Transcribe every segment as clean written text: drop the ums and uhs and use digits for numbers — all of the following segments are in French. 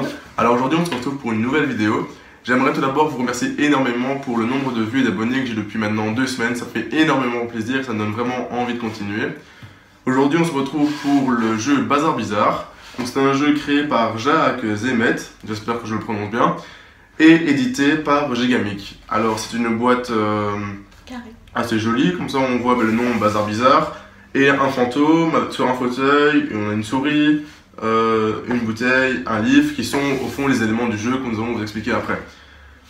monde. Alors aujourd'hui on se retrouve pour une nouvelle vidéo. J'aimerais tout d'abord vous remercier énormément pour le nombre de vues et d'abonnés que j'ai depuis maintenant 2 semaines. Ça fait énormément plaisir, ça me donne vraiment envie de continuer. Aujourd'hui on se retrouve pour le jeu Bazar Bizarre. C'est un jeu créé par Jacques Zemet, j'espère que je le prononce bien, et édité par Gigamic. Alors c'est une boîte assez jolie, comme ça on voit le nom Bazar Bizarre, et un fantôme sur un fauteuil, on a une souris, une bouteille, un livre qui sont au fond les éléments du jeu que nous allons vous expliquer après.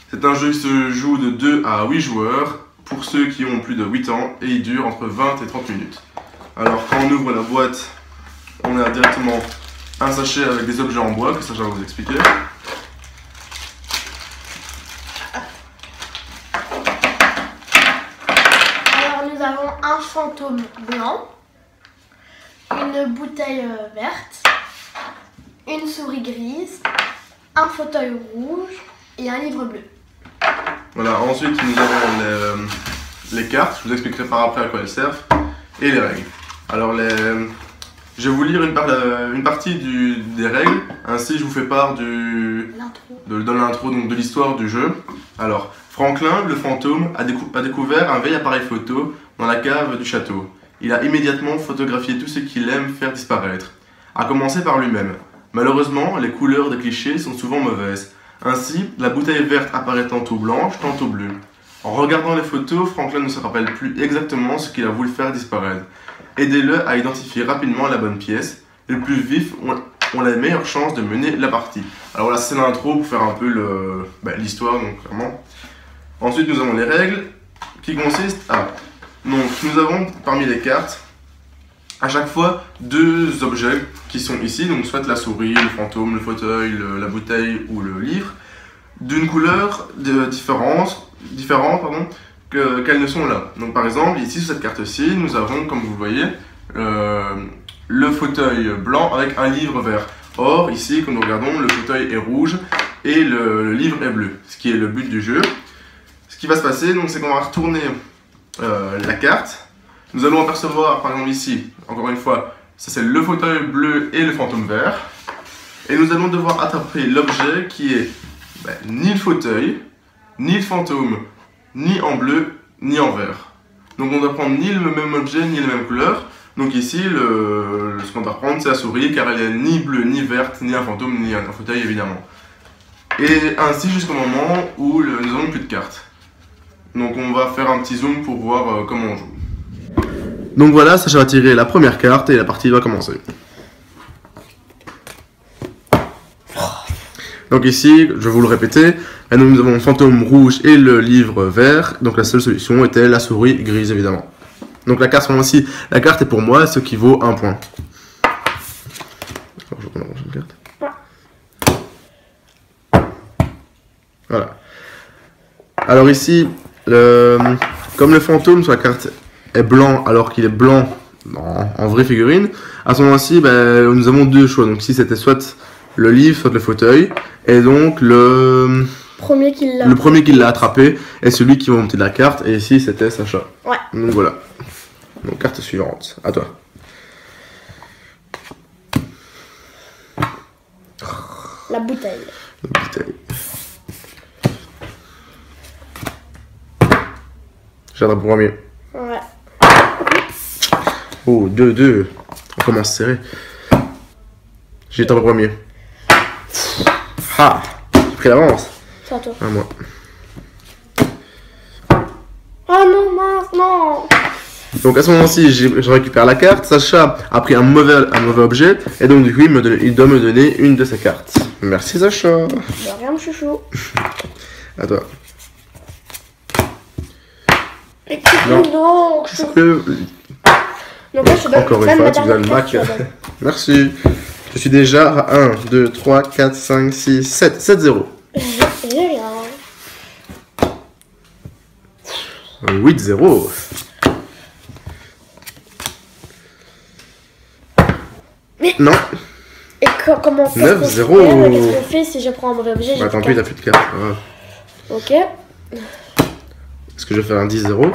C'est un jeu qui se joue de 2 à 8 joueurs pour ceux qui ont plus de 8 ans et il dure entre 20 et 30 minutes. Alors quand on ouvre la boîte, on a directement un sachet avec des objets en bois, que ça je vais vous expliquer. Alors nous avons un fantôme blanc, une bouteille verte, une souris grise, un fauteuil rouge et un livre bleu. Voilà, ensuite nous avons les cartes, je vous expliquerai par après à quoi elles servent, et les règles. Alors je vais vous lire une partie des règles, ainsi je vous fais part de l'intro, donc de l'histoire du jeu. Alors, Franklin, le fantôme, a découvert un vieil appareil photo dans la cave du château. Il a immédiatement photographié tout ce qu'il aime faire disparaître, à commencer par lui-même. Malheureusement, les couleurs des clichés sont souvent mauvaises. Ainsi, la bouteille verte apparaît tantôt blanche, tantôt bleue. En regardant les photos, Franklin ne se rappelle plus exactement ce qu'il a voulu faire disparaître. Aidez-le à identifier rapidement la bonne pièce. Les plus vifs ont la meilleure chance de mener la partie. Alors là, c'est l'intro pour faire un peu l'histoire, donc clairement. Ensuite, nous avons les règles qui consistent à... Donc, nous avons parmi les cartes, à chaque fois, 2 objets qui sont ici, donc soit la souris, le fantôme, le fauteuil, la bouteille ou le livre, d'une couleur différente, qu'elles ne sont là. Donc par exemple, ici sur cette carte-ci, nous avons, comme vous le voyez, le fauteuil blanc avec un livre vert. Or, ici, comme nous regardons, le fauteuil est rouge et le livre est bleu, ce qui est le but du jeu. Ce qui va se passer, donc, c'est qu'on va retourner la carte. Nous allons apercevoir, par exemple ici, encore une fois, ça c'est le fauteuil bleu et le fantôme vert. Et nous allons devoir attraper l'objet qui est ni le fauteuil, ni le fantôme, ni en bleu, ni en vert. Donc on doit prendre ni le même objet, ni la même couleur. Donc ici, ce qu'on doit prendre, c'est la souris, car elle est ni bleue, ni verte, ni un fantôme, ni un fauteuil, évidemment. Et ainsi jusqu'au moment où nous n'avons plus de cartes. Donc on va faire un petit zoom pour voir comment on joue. Donc voilà, Sacha va tirer la première carte et la partie va commencer. Donc ici, je vais vous le répéter, nous avons le fantôme rouge et le livre vert. Donc la seule solution était la souris grise, évidemment. Donc la carte, ici, la carte est pour moi, ce qui vaut 1 point. Alors, je prends la prochaine carte. Voilà. Alors ici, comme le fantôme sur la carte est blanc alors qu'il est blanc en vraie figurine, à ce moment-ci, nous avons 2 choix. Donc ici, c'était soit le livre, soit le fauteuil, et donc le premier qui l'a attrapé est celui qui va monter de la carte, et ici c'était Sacha. Ouais. Donc voilà. Donc carte suivante, à toi. La bouteille. La bouteille. J'attrape le premier. Ouais. Oh, 2-2. On commence serré. J'ai attrapé le premier. Ah, j'ai pris l'avance. C'est à toi. À moi. Oh non, mince, non. Donc à ce moment-ci, je récupère la carte. Sacha a pris un mauvais objet. Et donc du coup, il doit me donner une de ses cartes. Merci Sacha. De rien, chouchou. À toi. Non, donc là, je sais pas. Encore une fois, tu donnes le bac. Merci. Je suis déjà à 1, 2, 3, 4, 5, 6, 7. 7-0. J'ai rien. 8-0. Mais... Non. Et comment 9-0. Qu'est-ce qu'on fait si je prends un mauvais objet? Tant pis, t'as plus de cartes. Ok. Est-ce que je vais faire un 10-0?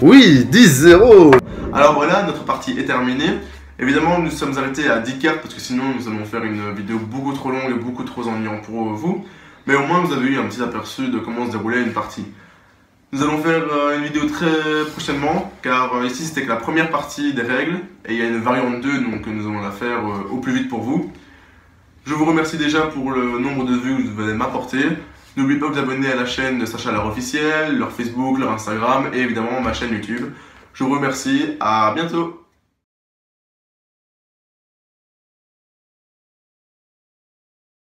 Oui, 10-0. Alors voilà, notre partie est terminée. Évidemment, nous sommes arrêtés à 10 cartes parce que sinon nous allons faire une vidéo beaucoup trop longue et beaucoup trop ennuyante pour vous. Mais au moins vous avez eu un petit aperçu de comment se déroulait une partie. Nous allons faire une vidéo très prochainement car ici c'était que la première partie des règles et il y a une variante 2 donc nous allons la faire au plus vite pour vous. Je vous remercie déjà pour le nombre de vues que vous venez m'apporter. N'oubliez pas de vous abonner à la chaîne de Sacha l'art officiel, leur Facebook, leur Instagram et évidemment ma chaîne YouTube. Je vous remercie, à bientôt.